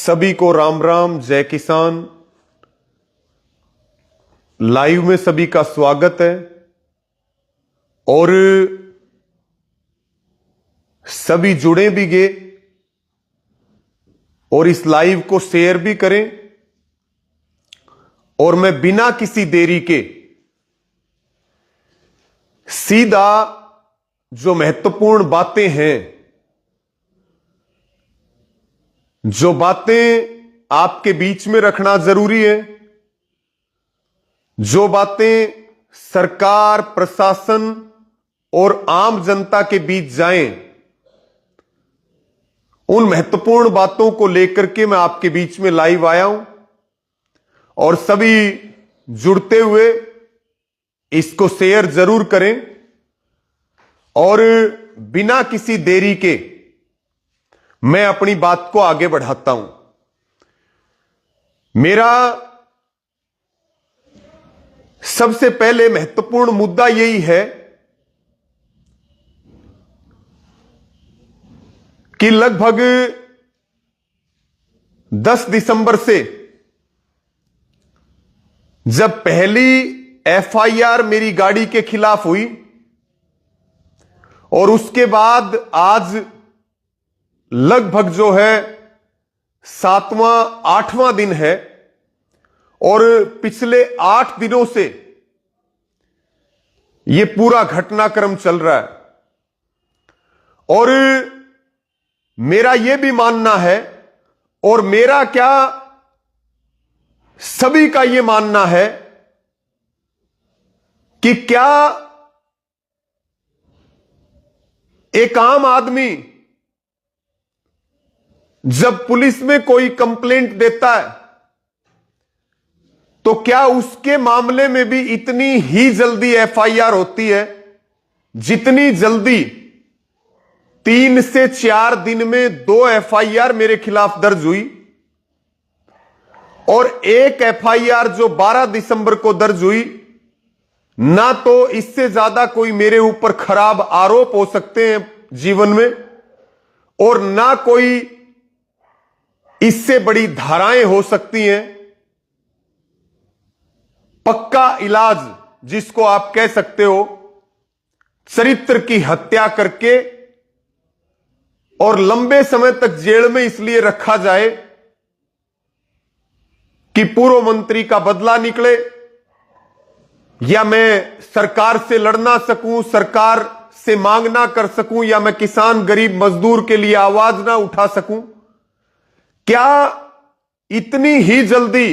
सभी को राम राम, जय किसान। लाइव में सभी का स्वागत है और सभी जुड़े भी गए और इस लाइव को शेयर भी करें। और मैं बिना किसी देरी के सीधा जो महत्वपूर्ण बातें हैं, जो बातें आपके बीच में रखना जरूरी है, जो बातें सरकार, प्रशासन और आम जनता के बीच जाएं, उन महत्वपूर्ण बातों को लेकर के मैं आपके बीच में लाइव आया हूं। और सभी जुड़ते हुए इसको शेयर जरूर करें और बिना किसी देरी के मैं अपनी बात को आगे बढ़ाता हूं। मेरा सबसे पहले महत्वपूर्ण मुद्दा यही है कि लगभग 10 दिसंबर से जब पहली एफआईआर मेरी गाड़ी के खिलाफ हुई और उसके बाद आज लगभग जो है 7वां 8वां दिन है और पिछले 8 दिनों से यह पूरा घटनाक्रम चल रहा है। और मेरा यह भी मानना है और मेरा क्या सभी का यह मानना है कि क्या एक आम आदमी जब पुलिस में कोई कंप्लेंट देता है तो क्या उसके मामले में भी इतनी ही जल्दी एफआईआर होती है जितनी जल्दी 3 से 4 दिन में 2 एफआईआर मेरे खिलाफ दर्ज हुई और एक एफआईआर जो 12 दिसंबर को दर्ज हुई। ना तो इससे ज्यादा कोई मेरे ऊपर खराब आरोप हो सकते हैं जीवन में और ना कोई इससे बड़ी धाराएं हो सकती हैं। पक्का इलाज जिसको आप कह सकते हो, चरित्र की हत्या करके और लंबे समय तक जेल में इसलिए रखा जाए कि पूर्व मंत्री का बदला निकले या मैं सरकार से लड़ ना सकूं, सरकार से मांग ना कर सकूं, या मैं किसान गरीब मजदूर के लिए आवाज ना उठा सकूं। क्या इतनी ही जल्दी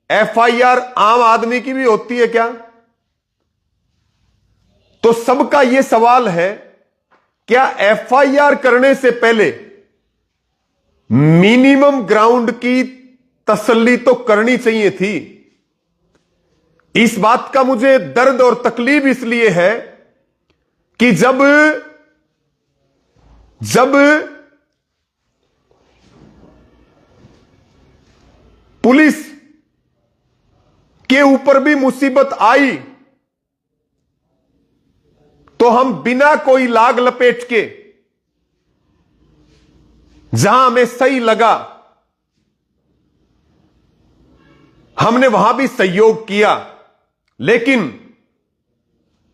एफआईआर आम आदमी की भी होती है क्या? तो सबका यह सवाल है, क्या एफआईआर करने से पहले मिनिमम ग्राउंड की तसल्ली तो करनी चाहिए थी? इस बात का मुझे दर्द और तकलीफ इसलिए है कि जब पुलिस के ऊपर भी मुसीबत आई तो हम बिना कोई लाग लपेट के जहां हमें सही लगा हमने वहां भी सहयोग किया। लेकिन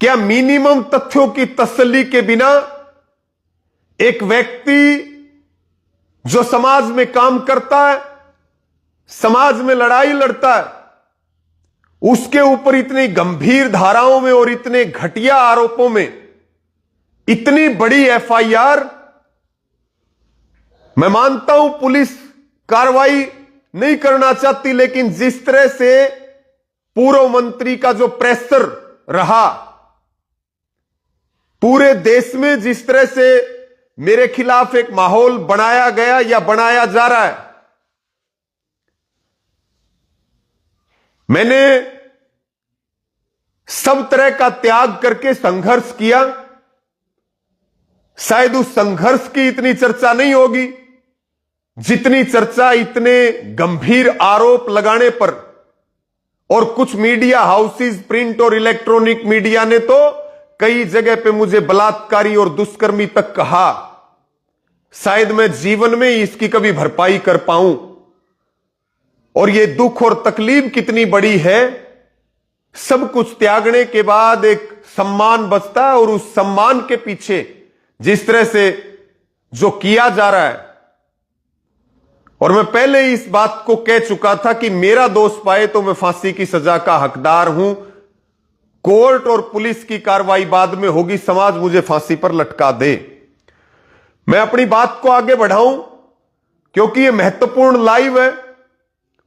क्या मिनिमम तथ्यों की तसल्ली के बिना एक व्यक्ति जो समाज में काम करता है, समाज में लड़ाई लड़ता है, उसके ऊपर इतनी गंभीर धाराओं में और इतने घटिया आरोपों में इतनी बड़ी एफआईआर? मैं मानता हूं पुलिस कार्रवाई नहीं करना चाहती, लेकिन जिस तरह से पूर्व मंत्री का जो प्रेशर रहा पूरे देश में, जिस तरह से मेरे खिलाफ एक माहौल बनाया गया या बनाया जा रहा है, मैंने सब तरह का त्याग करके संघर्ष किया। शायद उस संघर्ष की इतनी चर्चा नहीं होगी जितनी चर्चा इतने गंभीर आरोप लगाने पर। और कुछ मीडिया हाउसेस, प्रिंट और इलेक्ट्रॉनिक मीडिया ने तो कई जगह पे मुझे बलात्कारी और दुष्कर्मी तक कहा। शायद मैं जीवन में इसकी कभी भरपाई कर पाऊं। और ये दुख और तकलीफ कितनी बड़ी है। सब कुछ त्यागने के बाद एक सम्मान बचता है, और उस सम्मान के पीछे जिस तरह से जो किया जा रहा है, और मैं पहले ही इस बात को कह चुका था कि मेरा दोष पाए तो मैं फांसी की सजा का हकदार हूं। कोर्ट और पुलिस की कार्रवाई बाद में होगी, समाज मुझे फांसी पर लटका दे। मैं अपनी बात को आगे बढ़ाऊं क्योंकि यह महत्वपूर्ण लाइव है,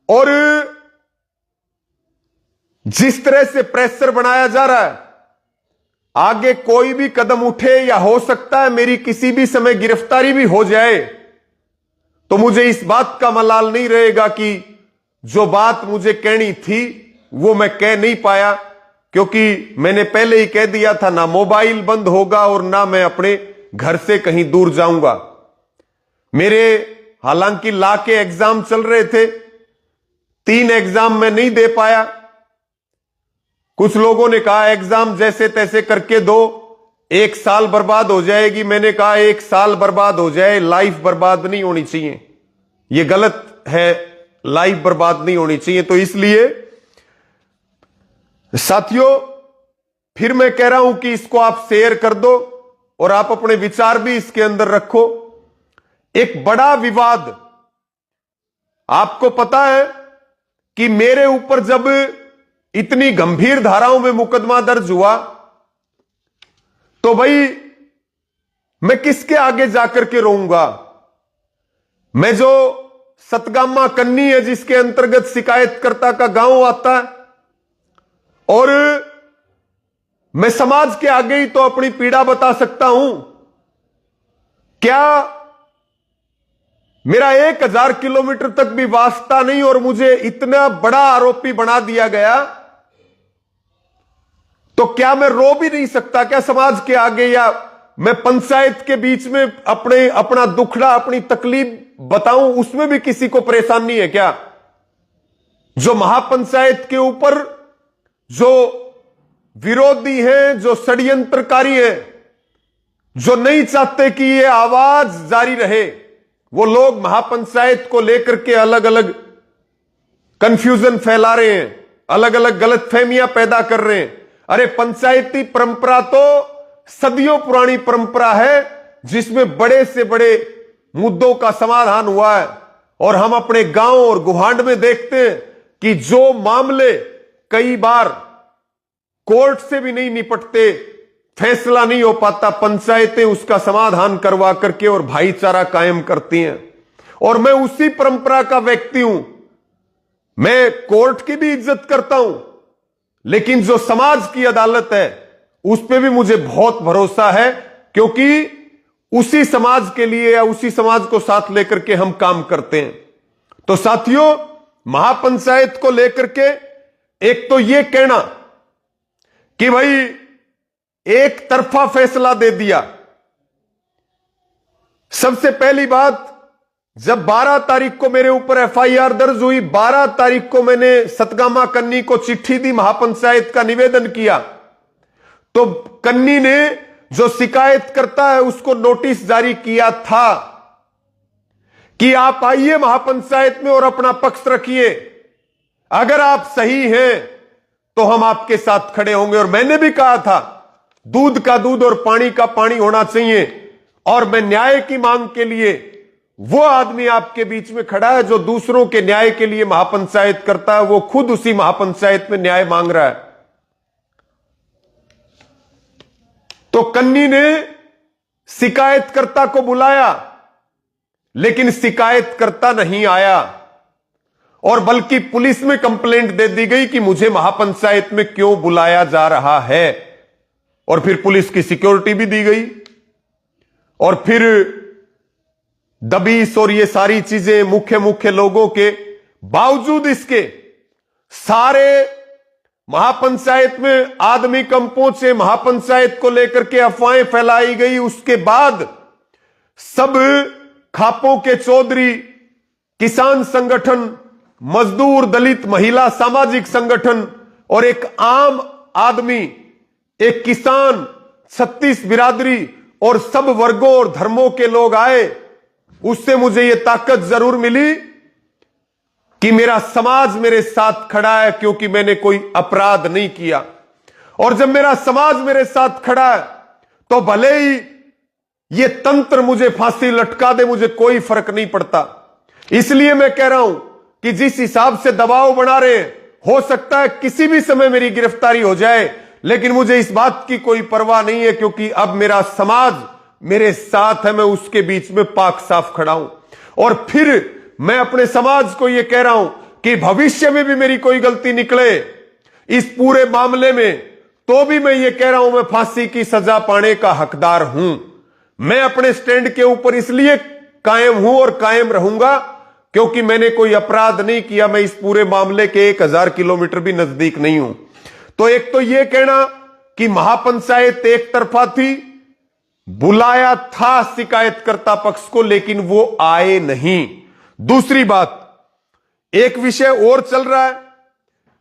और जिस तरह से प्रेशर बनाया जा रहा है, आगे कोई भी कदम उठे या हो सकता है मेरी किसी भी समय गिरफ्तारी भी हो जाए, तो मुझे इस बात का मलाल नहीं रहेगा कि जो बात मुझे कहनी थी वो मैं कह नहीं पाया, क्योंकि मैंने पहले ही कह दिया था ना मोबाइल बंद होगा और ना मैं अपने घर से कहीं दूर जाऊंगा। मेरे हालांकि लॉ के एग्जाम चल रहे थे, 3 एग्जाम मैं नहीं दे पाया। कुछ लोगों ने कहा एग्जाम जैसे तैसे करके दो, 1 साल बर्बाद हो जाएगी। मैंने कहा 1 साल बर्बाद हो जाए, लाइफ बर्बाद नहीं होनी चाहिए। यह गलत है, लाइफ बर्बाद नहीं होनी चाहिए। तो इसलिए साथियों, फिर मैं कह रहा हूं कि इसको आप शेयर कर दो और आप अपने विचार भी इसके अंदर रखो। एक बड़ा विवाद, आपको पता है कि मेरे ऊपर जब इतनी गंभीर धाराओं में मुकदमा दर्ज हुआ, तो भाई मैं किसके आगे जाकर के रोऊंगा। मैं जो सतगामा कन्नी है, जिसके अंतर्गत शिकायतकर्ता का गांव आता है, और मैं समाज के आगे ही तो अपनी पीड़ा बता सकता हूं। क्या मेरा 1000 किलोमीटर तक भी वास्ता नहीं और मुझे इतना बड़ा आरोपी बना दिया गया, तो क्या मैं रो भी नहीं सकता क्या समाज के आगे, या मैं पंचायत के बीच में अपना दुखड़ा, अपनी तकलीफ बताऊं, उसमें भी किसी को परेशानी है क्या। जो महापंचायत के ऊपर जो विरोधी हैं, जो षड्यंत्रकारी हैं, जो नहीं चाहते कि यह आवाज जारी रहे, वो लोग महापंचायत को लेकर के अलग अलग कंफ्यूजन फैला रहे हैं, अलग अलग गलतफहमियां पैदा कर रहे हैं। अरे पंचायती परंपरा तो सदियों पुरानी परंपरा है, जिसमें बड़े से बड़े मुद्दों का समाधान हुआ है। और हम अपने गांव और गुहांड में देखते हैं कि जो मामले कई बार कोर्ट से भी नहीं निपटते, फैसला नहीं हो पाता, पंचायतें उसका समाधान करवा करके और भाईचारा कायम करती हैं। और मैं उसी परंपरा का व्यक्ति हूं। मैं कोर्ट की भी इज्जत करता हूं, लेकिन जो समाज की अदालत है उस पर भी मुझे बहुत भरोसा है, क्योंकि उसी समाज के लिए या उसी समाज को साथ लेकर के हम काम करते हैं। तो साथियों, महापंचायत को लेकर के एक तो यह कहना कि भाई एक तरफा फैसला दे दिया। सबसे पहली बात, जब 12 तारीख को मेरे ऊपर एफआईआर दर्ज हुई, 12 तारीख को मैंने सतगामा कन्नी को चिट्ठी दी, महापंचायत का निवेदन किया, तो कन्नी ने जो शिकायत करता है उसको नोटिस जारी किया था कि आप आइए महापंचायत में और अपना पक्ष रखिए, अगर आप सही हैं तो हम आपके साथ खड़े होंगे। और मैंने भी कहा था दूध का दूध और पानी का पानी होना चाहिए, और मैं न्याय की मांग के लिए वो आदमी आपके बीच में खड़ा है जो दूसरों के न्याय के लिए महापंचायत करता है, वो खुद उसी महापंचायत में न्याय मांग रहा है। तो कन्नी ने शिकायतकर्ता को बुलाया, लेकिन शिकायतकर्ता नहीं आया, और बल्कि पुलिस में कंप्लेंट दे दी गई कि मुझे महापंचायत में क्यों बुलाया जा रहा है। और फिर पुलिस की सिक्योरिटी भी दी गई, और फिर दबीस और ये सारी चीजें मुख्य लोगों के बावजूद इसके सारे महापंचायत में आदमी कम पहुंचे, महापंचायत को लेकर के अफवाहें फैलाई गई। उसके बाद सब खापों के चौधरी, किसान संगठन, मजदूर, दलित, महिला, सामाजिक संगठन और एक आम आदमी, एक किसान, 36 बिरादरी और सब वर्गों और धर्मों के लोग आए। उससे मुझे यह ताकत जरूर मिली कि मेरा समाज मेरे साथ खड़ा है क्योंकि मैंने कोई अपराध नहीं किया। और जब मेरा समाज मेरे साथ खड़ा है तो भले ही ये तंत्र मुझे फांसी लटका दे, मुझे कोई फर्क नहीं पड़ता। इसलिए मैं कह रहा हूं कि जिस हिसाब से दबाव बना रहे हैं, हो सकता है किसी भी समय मेरी गिरफ्तारी हो जाए, लेकिन मुझे इस बात की कोई परवाह नहीं है क्योंकि अब मेरा समाज मेरे साथ है, मैं उसके बीच में पाक साफ खड़ा हूं। और फिर मैं अपने समाज को यह कह रहा हूं कि भविष्य में भी मेरी कोई गलती निकले इस पूरे मामले में, तो भी मैं ये कह रहा हूं मैं फांसी की सजा पाने का हकदार हूं। मैं अपने स्टैंड के ऊपर इसलिए कायम हूं और कायम रहूंगा क्योंकि मैंने कोई अपराध नहीं किया। मैं इस पूरे मामले के 1000 किलोमीटर भी नजदीक नहीं हूं। तो एक तो यह कहना कि महापंचायत एक तरफा थी, बुलाया था शिकायतकर्ता पक्ष को लेकिन वो आए नहीं। दूसरी बात, एक विषय और चल रहा है,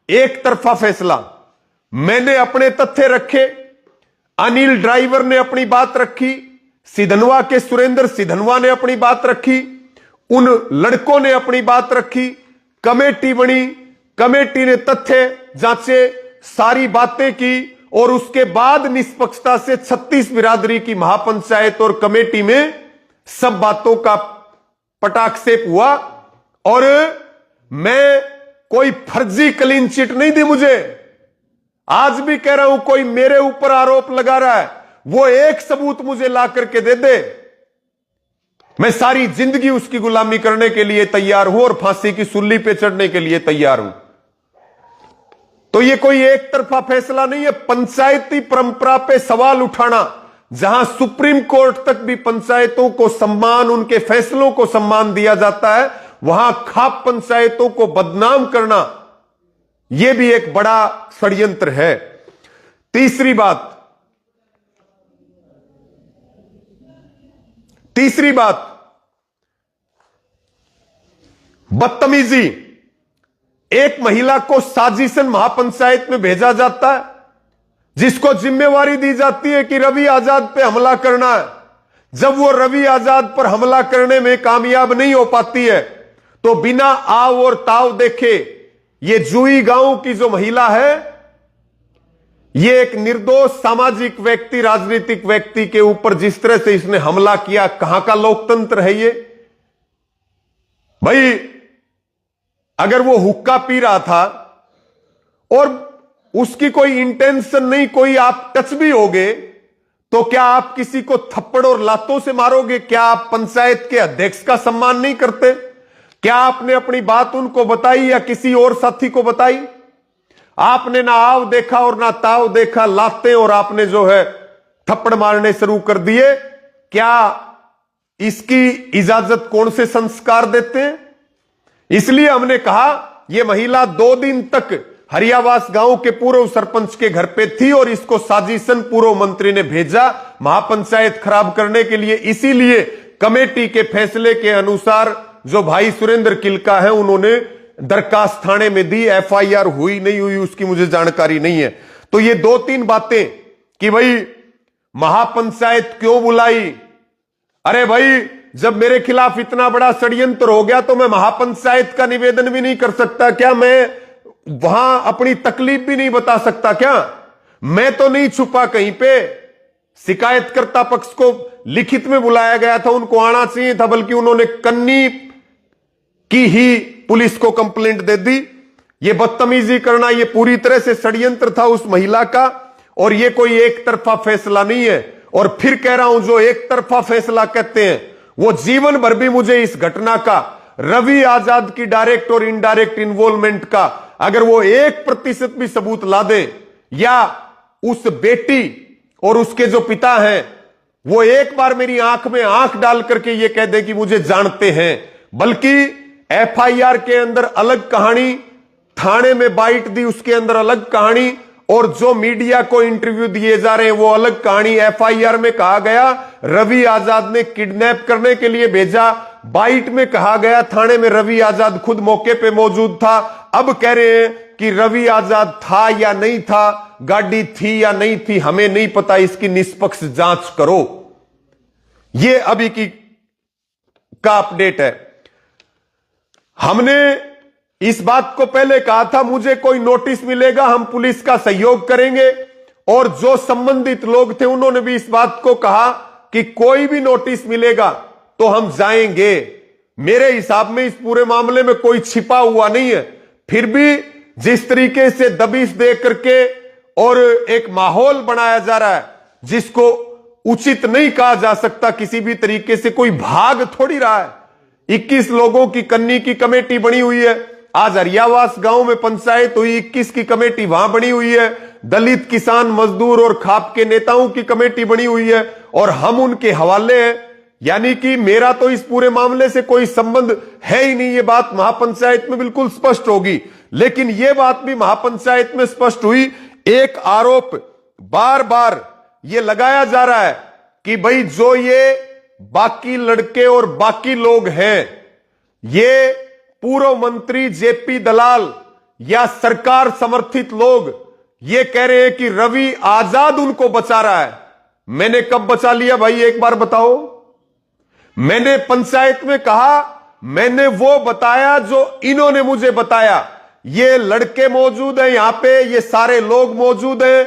एक तरफा फैसला। मैंने अपने तथ्य रखे, अनिल ड्राइवर ने अपनी बात रखी, सिधनवा के सुरेंद्र सिधनवा ने अपनी बात रखी, उन लड़कों ने अपनी बात रखी, कमेटी बनी, कमेटी ने तथ्य जांचे, सारी बातें की और उसके बाद निष्पक्षता से 36 बिरादरी की महापंचायत और कमेटी में सब बातों का पटाक्षेप हुआ। और मैं कोई फर्जी क्लीन चिट नहीं दी मुझे। आज भी कह रहा हूं कोई मेरे ऊपर आरोप लगा रहा है, वो एक सबूत मुझे ला करके दे दे, मैं सारी जिंदगी उसकी गुलामी करने के लिए तैयार हूं और फांसी की सूली पे चढ़ने के लिए तैयार हूं। तो ये कोई एक तरफा फैसला नहीं है। पंचायती परंपरा पे सवाल उठाना, जहां सुप्रीम कोर्ट तक भी पंचायतों को सम्मान, उनके फैसलों को सम्मान दिया जाता है, वहां खाप पंचायतों को बदनाम करना, यह भी एक बड़ा षड्यंत्र है। तीसरी बात, बदतमीजी। एक महिला को साजिशन महापंचायत में भेजा जाता है, जिसको जिम्मेवारी दी जाती है कि रवि आजाद पे हमला करना है। जब वो रवि आजाद पर हमला करने में कामयाब नहीं हो पाती है, तो बिना आव और ताव देखे ये जुई गांव की जो महिला है, ये एक निर्दोष सामाजिक व्यक्ति, राजनीतिक व्यक्ति के ऊपर जिस तरह से इसने हमला किया, कहां का लोकतंत्र है ये भाई? अगर वो हुक्का पी रहा था और उसकी कोई इंटेंशन नहीं, कोई आप टच भी होगे, तो क्या आप किसी को थप्पड़ और लातों से मारोगे? क्या आप पंचायत के अध्यक्ष का सम्मान नहीं करते? क्या आपने अपनी बात उनको बताई या किसी और साथी को बताई? आपने ना आव देखा और ना ताव देखा, लाते और आपने जो है थप्पड़ मारने शुरू कर दिए। क्या इसकी इजाजत कौन से संस्कार देते हैं? इसलिए हमने कहा यह महिला 2 दिन तक हरियावास गांव के पूर्व सरपंच के घर पे थी और इसको साजिशन पूर्व मंत्री ने भेजा महापंचायत खराब करने के लिए। इसीलिए कमेटी के फैसले के अनुसार जो भाई सुरेंद्र किलका है, उन्होंने दरखास्त थाने में दी। एफआईआर हुई नहीं हुई उसकी मुझे जानकारी नहीं है। तो ये 2-3 बातें कि भाई महापंचायत क्यों बुलाई। अरे भाई, जब मेरे खिलाफ इतना बड़ा षड्यंत्र हो गया तो मैं महापंचायत का निवेदन भी नहीं कर सकता क्या? मैं वहां अपनी तकलीफ भी नहीं बता सकता क्या? मैं तो नहीं छुपा कहीं पे। शिकायतकर्ता पक्ष को लिखित में बुलाया गया था, उनको आना चाहिए था, बल्कि उन्होंने कन्नी की ही पुलिस को कंप्लेंट दे दी। यह बदतमीजी करना, यह पूरी तरह से षड्यंत्र था उस महिला का, और यह कोई एक तरफा फैसला नहीं है। और फिर कह रहा हूं, जो एक तरफा फैसला कहते हैं, वो जीवन भर भी मुझे इस घटना का, रवि आजाद की डायरेक्ट और इनडायरेक्ट इन्वॉल्वमेंट का, अगर वो 1% भी सबूत ला दे, या उस बेटी और उसके जो पिता हैं वो एक बार मेरी आंख में आंख डाल करके ये कह दे कि मुझे जानते हैं, बल्कि एफआईआर के अंदर अलग कहानी, थाने में बाइट दी उसके अंदर अलग कहानी, और जो मीडिया को इंटरव्यू दिए जा रहे हैं वो अलग कहानी। एफआईआर में कहा गया रवि आजाद ने किडनैप करने के लिए भेजा, बाइट में कहा गया थाने में रवि आजाद खुद मौके पे मौजूद था। अब कह रहे हैं कि रवि आजाद था या नहीं था, गाड़ी थी या नहीं थी, हमें नहीं पता, इसकी निष्पक्ष जांच करो। यह अभी की का अपडेट है। हमने इस बात को पहले कहा था, मुझे कोई नोटिस मिलेगा हम पुलिस का सहयोग करेंगे, और जो संबंधित लोग थे उन्होंने भी इस बात को कहा कि कोई भी नोटिस मिलेगा तो हम जाएंगे। मेरे हिसाब में इस पूरे मामले में कोई छिपा हुआ नहीं है। फिर भी जिस तरीके से दबिश दे करके और एक माहौल बनाया जा रहा है जिसको उचित नहीं कहा जा सकता किसी भी तरीके से, कोई भाग थोड़ी रहा है। 21 लोगों की कन्नी की कमेटी बनी हुई है। आज हरियावास गांव में पंचायत हुई, 21 की कमेटी वहां बनी हुई है। दलित, किसान, मजदूर और खाप के नेताओं की कमेटी बनी हुई है और हम उनके हवाले हैं। यानी कि मेरा तो इस पूरे मामले से कोई संबंध है ही नहीं। ये बात महापंचायत में बिल्कुल स्पष्ट होगी। लेकिन यह बात भी महापंचायत में स्पष्ट हुई। एक आरोप बार बार ये लगाया जा रहा है कि भाई जो ये बाकी लड़के और बाकी लोग हैं, ये पूर्व मंत्री जेपी दलाल या सरकार समर्थित लोग ये कह रहे हैं कि रवि आजाद उनको बचा रहा है। मैंने कब बचा लिया भाई, एक बार बताओ। मैंने पंचायत में कहा, मैंने वो बताया जो इन्होंने मुझे बताया। ये लड़के मौजूद हैं यहां पे, ये सारे लोग मौजूद हैं,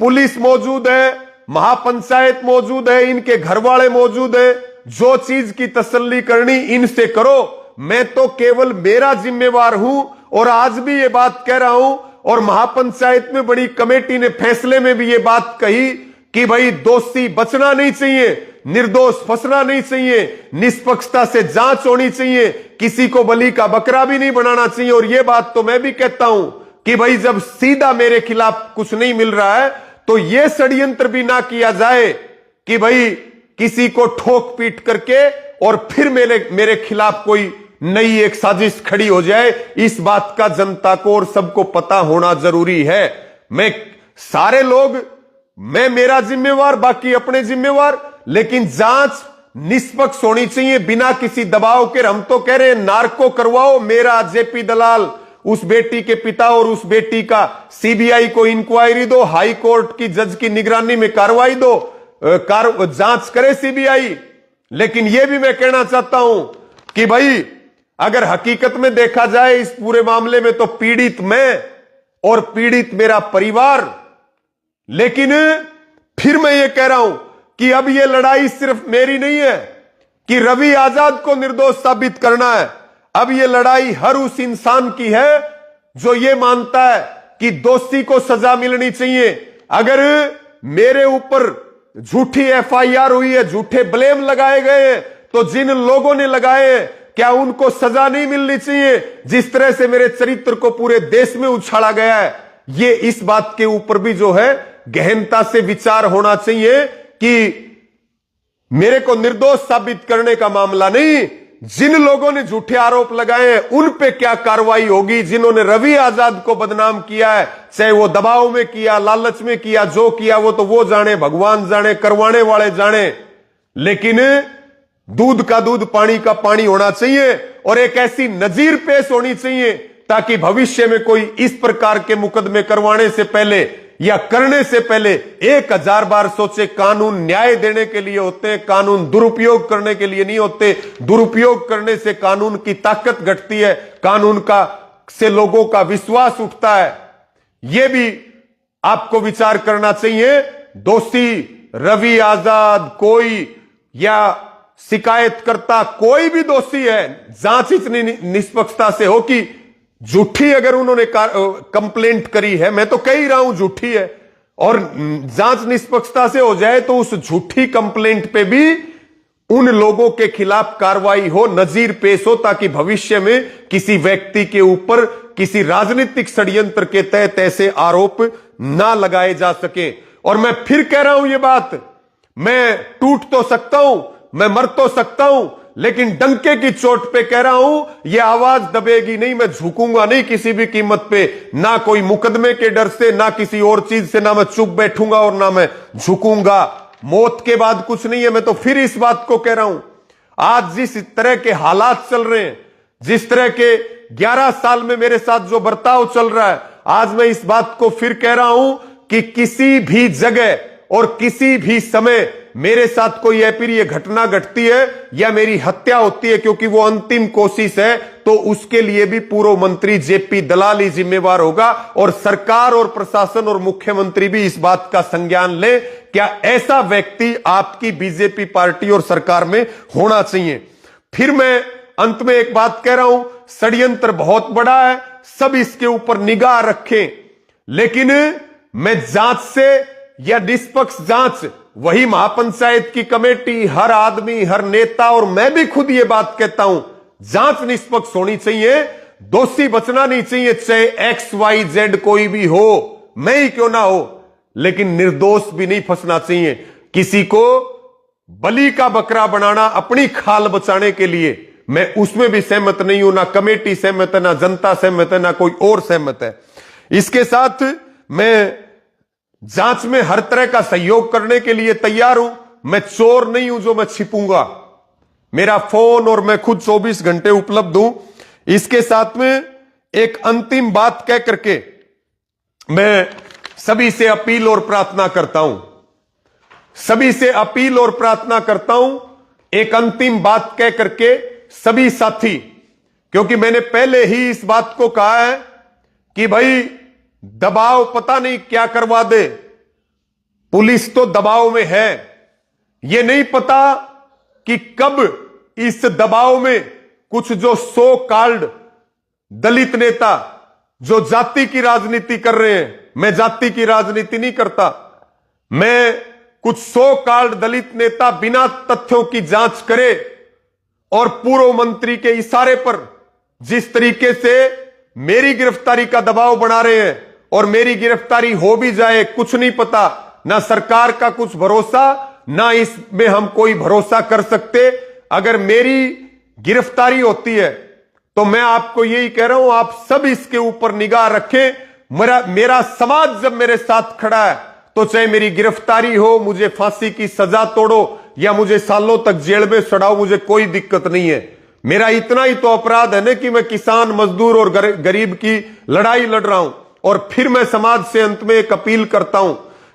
पुलिस मौजूद है, महापंचायत मौजूद है, इनके घर वाले मौजूद हैं। जो चीज की तसल्ली करनी इनसे करो। मैं तो केवल मेरा जिम्मेवार हूं और आज भी ये बात कह रहा हूं। और महापंचायत में बड़ी कमेटी ने फैसले में भी ये बात कही कि भाई दोषी बचना नहीं चाहिए, निर्दोष फंसना नहीं चाहिए, निष्पक्षता से जांच होनी चाहिए, किसी को बलि का बकरा भी नहीं बनाना चाहिए। और यह बात तो मैं भी कहता हूं कि भाई जब सीधा मेरे खिलाफ कुछ नहीं मिल रहा है तो यह षड्यंत्र भी ना किया जाए कि भाई किसी को ठोक पीट करके और फिर मेरे खिलाफ कोई नई एक साजिश खड़ी हो जाए। इस बात का जनता को और सबको पता होना जरूरी है। मैं सारे लोग, मैं मेरा जिम्मेवार, बाकी अपने जिम्मेवार, लेकिन जांच निष्पक्ष होनी चाहिए बिना किसी दबाव के। हम तो कह रहे हैं नार्को करवाओ, मेरा जेपी दलाल, उस बेटी के पिता और उस बेटी का सीबीआई को इंक्वायरी दो, हाई कोर्ट की जज की निगरानी में कार्रवाई दो, जांच करे सीबीआई। लेकिन यह भी मैं कहना चाहता हूं कि भाई अगर हकीकत में देखा जाए इस पूरे मामले में तो पीड़ित मैं और पीड़ित मेरा परिवार। लेकिन फिर मैं ये कह रहा हूं कि अब ये लड़ाई सिर्फ मेरी नहीं है कि रवि आजाद को निर्दोष साबित करना है। अब ये लड़ाई हर उस इंसान की है जो ये मानता है कि दोषी को सजा मिलनी चाहिए। अगर मेरे ऊपर झूठी एफआईआर हुई है, झूठे ब्लेम लगाए गए हैं, तो जिन लोगों ने लगाए हैं क्या उनको सजा नहीं मिलनी चाहिए? जिस तरह से मेरे चरित्र को पूरे देश में उछाला गया है, ये इस बात के ऊपर भी जो है गहनता से विचार होना चाहिए कि मेरे को निर्दोष साबित करने का मामला नहीं, जिन लोगों ने झूठे आरोप लगाए हैं उन पे क्या कार्रवाई होगी। जिन्होंने रवि आजाद को बदनाम किया है, चाहे वो दबाव में किया, लालच में किया, जो किया वो तो वो जाने, भगवान जाने, करवाने वाले जाने। लेकिन दूध का दूध, पानी का पानी होना चाहिए और एक ऐसी नजीर पेश होनी चाहिए ताकि भविष्य में कोई इस प्रकार के मुकदमे करवाने से पहले या करने से पहले 1000 बार सोचे। कानून न्याय देने के लिए होते हैं, कानून दुरुपयोग करने के लिए नहीं होते। दुरुपयोग करने से कानून की ताकत घटती है, कानून का से लोगों का विश्वास उठता है। यह भी आपको विचार करना चाहिए। दोषी रवि आजाद कोई या शिकायतकर्ता कोई भी दोषी है, जांच इतनी निष्पक्षता से हो कि झूठी अगर उन्होंने कंप्लेंट करी है, मैं तो कह ही रहा हूं झूठी है, और जांच निष्पक्षता से हो जाए तो उस झूठी कंप्लेंट पे भी उन लोगों के खिलाफ कार्रवाई हो, नजीर पेश हो, ताकि भविष्य में किसी व्यक्ति के ऊपर किसी राजनीतिक षड्यंत्र के तहत ऐसे आरोप ना लगाए जा सके। और मैं फिर कह रहा हूं ये बात, मैं टूट तो सकता हूं, मैं मर तो सकता हूं, लेकिन डंके की चोट पे कह रहा हूं यह आवाज दबेगी नहीं। मैं झुकूंगा नहीं किसी भी कीमत पे, ना कोई मुकदमे के डर से, ना किसी और चीज से, ना मैं चुप बैठूंगा और ना मैं झुकूंगा। मौत के बाद कुछ नहीं है। मैं तो फिर इस बात को कह रहा हूं, आज जिस तरह के हालात चल रहे हैं, जिस तरह के 11 साल में मेरे साथ जो बर्ताव चल रहा है, आज मैं इस बात को फिर कह रहा हूं कि किसी भी जगह और किसी भी समय मेरे साथ कोई अप्रिय घटना घटती है या मेरी हत्या होती है, क्योंकि वो अंतिम कोशिश है, तो उसके लिए भी पूर्व मंत्री जेपी दलाल ही जिम्मेवार होगा। और सरकार और प्रशासन और मुख्यमंत्री भी इस बात का संज्ञान ले, क्या ऐसा व्यक्ति आपकी बीजेपी पार्टी और सरकार में होना चाहिए। फिर मैं अंत में एक बात कह रहा हूं, षड्यंत्र बहुत बड़ा है, सब इसके ऊपर निगाह रखें, लेकिन मैं जांच से या निष्पक्ष जांच, वही महापंचायत की कमेटी, हर आदमी, हर नेता, और मैं भी खुद ये बात कहता हूं, जांच निष्पक्ष होनी चाहिए, दोषी बचना नहीं चाहिए, चाहे XYZ कोई भी हो, मैं ही क्यों ना हो, लेकिन निर्दोष भी नहीं फंसना चाहिए। किसी को बलि का बकरा बनाना अपनी खाल बचाने के लिए, मैं उसमें भी सहमत नहीं हूं। ना कमेटी सहमत है, ना जनता सहमत है, ना कोई और सहमत है। इसके साथ मैं जांच में हर तरह का सहयोग करने के लिए तैयार हूं। मैं चोर नहीं हूं जो मैं छिपूंगा, मेरा फोन और मैं खुद 24 घंटे उपलब्ध हूं। इसके साथ में एक अंतिम बात कह करके मैं सभी से अपील और प्रार्थना करता हूं, सभी से अपील और प्रार्थना करता हूं, एक अंतिम बात कह करके सभी साथी, क्योंकि मैंने पहले ही इस बात को कहा है कि भाई दबाव पता नहीं क्या करवा दे, पुलिस तो दबाव में है, यह नहीं पता कि कब इस दबाव में कुछ जो सो कॉल्ड दलित नेता जो जाति की राजनीति कर रहे हैं, मैं जाति की राजनीति नहीं करता, मैं कुछ सो कॉल्ड दलित नेता बिना तथ्यों की जांच करे और पूर्व मंत्री के इशारे पर जिस तरीके से मेरी गिरफ्तारी का दबाव बना रहे हैं, और मेरी गिरफ्तारी हो भी जाए कुछ नहीं पता, ना सरकार का कुछ भरोसा, ना इसमें हम कोई भरोसा कर सकते। अगर मेरी गिरफ्तारी होती है तो मैं आपको यही कह रहा हूं, आप सब इसके ऊपर निगाह रखें। मेरा समाज जब मेरे साथ खड़ा है तो चाहे मेरी गिरफ्तारी हो, मुझे फांसी की सजा तोड़ो या मुझे सालों तक जेल में सड़ाओ, मुझे कोई दिक्कत नहीं है। मेरा इतना ही तो अपराध है ना कि मैं किसान, मजदूर और गरीब की लड़ाई लड़ रहा हूं। और फिर मैं समाज से अंत में एक अपील करता हूं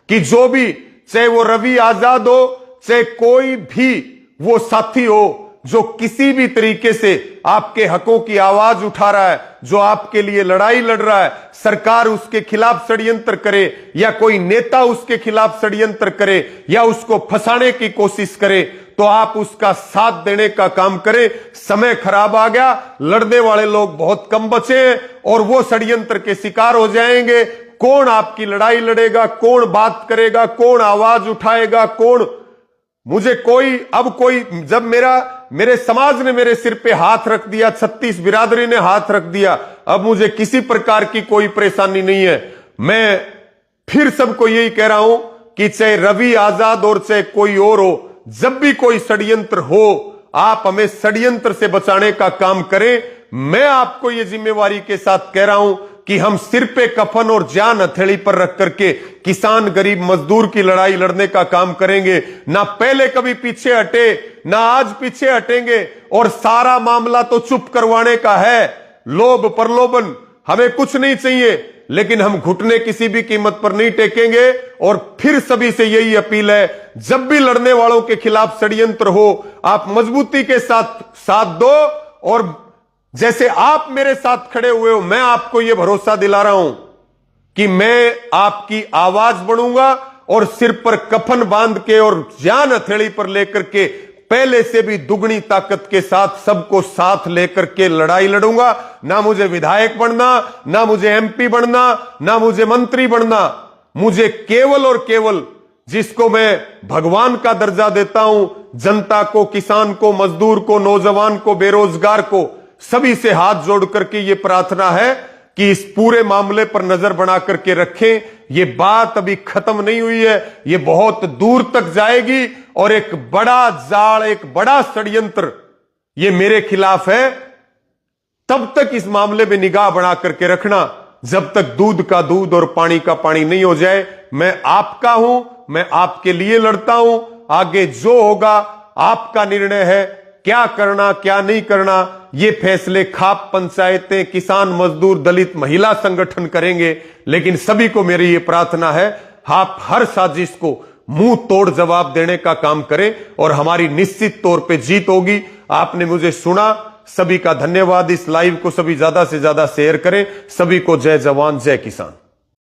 कि जो भी, चाहे वो रवि आजाद हो, चाहे कोई भी वो साथी हो जो किसी भी तरीके से आपके हकों की आवाज उठा रहा है, जो आपके लिए लड़ाई लड़ रहा है, सरकार उसके खिलाफ षड्यंत्र करे या कोई नेता उसके खिलाफ षड्यंत्र करे या उसको फंसाने की कोशिश करे, तो आप उसका साथ देने का काम करें। समय खराब आ गया, लड़ने वाले लोग बहुत कम बचे हैं और वो षड्यंत्र के शिकार हो जाएंगे। कौन आपकी लड़ाई लड़ेगा, कौन बात करेगा, कौन आवाज उठाएगा, कौन, मुझे जब मेरे समाज ने मेरे सिर पे हाथ रख दिया, 36 बिरादरी ने हाथ रख दिया, अब मुझे किसी प्रकार की कोई परेशानी नहीं है। मैं फिर सबको यही कह रहा हूं कि चाहे रवि आजाद और चाहे कोई और हो, जब भी कोई षड्यंत्र हो, आप हमें षड्यंत्र से बचाने का काम करें। मैं आपको यह जिम्मेवारी के साथ कह रहा हूं कि हम सिर पे कफन और जान हथेली पर रख करके किसान, गरीब, मजदूर की लड़ाई लड़ने का काम करेंगे। ना पहले कभी पीछे हटे, ना आज पीछे हटेंगे। और सारा मामला तो चुप करवाने का है। लोभ, प्रलोभन, हमें कुछ नहीं चाहिए, लेकिन हम घुटने किसी भी कीमत पर नहीं टेकेंगे। और फिर सभी से यही अपील है, जब भी लड़ने वालों के खिलाफ षड्यंत्र हो, आप मजबूती के साथ दो। और जैसे आप मेरे साथ खड़े हुए हो, मैं आपको यह भरोसा दिला रहा हूं कि मैं आपकी आवाज बनूंगा और सिर पर कफन बांध के और जान हथेली पर लेकर के पहले से भी दुगनी ताकत के साथ सबको साथ लेकर के लड़ाई लड़ूंगा। ना मुझे विधायक बनना, ना मुझे MP बनना, ना मुझे मंत्री बनना, मुझे केवल और केवल जिसको मैं भगवान का दर्जा देता हूं, जनता को, किसान को, मजदूर को, नौजवान को, बेरोजगार को, सभी से हाथ जोड़ करके ये प्रार्थना है कि इस पूरे मामले पर नजर बना करके रखें। ये बात अभी खत्म नहीं हुई है, ये बहुत दूर तक जाएगी और एक बड़ा जाल, एक बड़ा षड्यंत्र ये मेरे खिलाफ है। तब तक इस मामले में निगाह बना करके रखना, जब तक दूध का दूध और पानी का पानी नहीं हो जाए। मैं आपका हूं, मैं आपके लिए लड़ता हूं। आगे जो होगा आपका निर्णय है, क्या करना क्या नहीं करना, ये फैसले खाप पंचायतें, किसान, मजदूर, दलित, महिला संगठन करेंगे। लेकिन सभी को मेरी ये प्रार्थना है, आप हर साजिश को मुंह तोड़ जवाब देने का काम करें और हमारी निश्चित तौर पे जीत होगी। आपने मुझे सुना, सभी का धन्यवाद। इस लाइव को सभी ज्यादा से ज्यादा शेयर करें। सभी को जय जवान जय किसान।